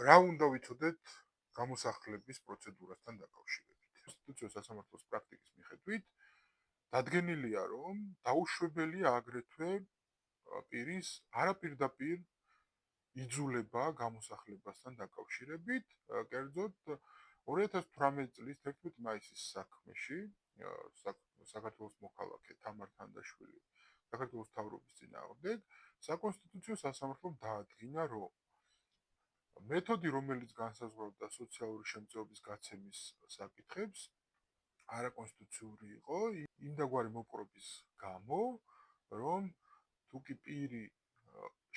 რა უნდა ვიცოდეთ გამოსახლების პროცედურასთან დაკავშირებით? კონსტიტუციის სასამართლოს პრაქტიკის მიხედვით დადგენილია, რომ დაუშვებელია აგრეთვე პირის არაპირდაპირ იძულება გამოსახლებასთან დაკავშირებით, კერძოდ 2018 წლის 11 მაისის საქმეში საქართველოს მოქალაქე თამარ თანდაშვილი საქართველოს მთავრობის წინააღმდეგ საკონსტიტუციო სასამართლომ დაადგინა, რომ მეთოდი, რომელიც განსაზღვრავდა სოციალური შემწეობის გაცემის საკითხებს, არაკონსტიტუციური იყო იმდაგვარი მოპყრობის გამო, რომ თუკი პირი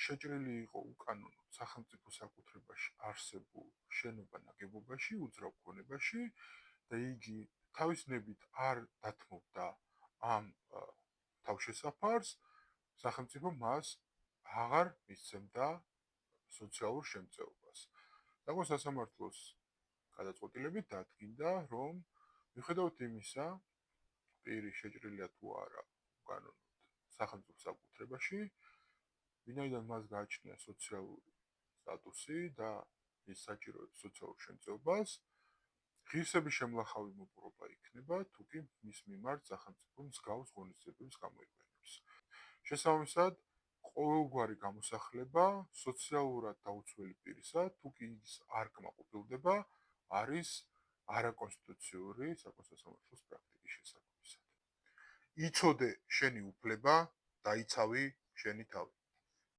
შეჭრილი იყო უკანონოდ სახელმწიფო საკუთრებაში არსებულ შენობა ნაგებობაში, უძრავ ქონებაში და იგი თავისნებით არ დათმობდა ამ თავშესაფარს, სახელმწიფო მას აღარ მისცემდა სოციალურ შემწეობას. საკონსტიტუციო სასამართლოს გადაწყვეტილებით დადგინდა, რომ მიუხედავად იმისა, პირი შეჭრილია თუ არა უკანონოდ სახელმწიფო საკუთრებაში, ვინაიდან მას გააჩნია სოციალური სტატუსი და ის საჭიროებს სოციალურ შემწეობას, ღირსების შემლახავი მოპყრობა იქნება, თუკი მის მიმართ სახელმწიფო მსგავს ღონისძიებებს გამოიყენებს. შესაბამისად, ყოველგვარი გამოსახლება სოციალურად დაუცველი პირისა, თუკი ის არ კმაყოფილდება, არის არაკონსტიტუციური საკონსტიტუციო სასამართლოს პრაქტიკის შესაბამისად. იცოდე შენი უფლება, დაიცავი შენი თავი.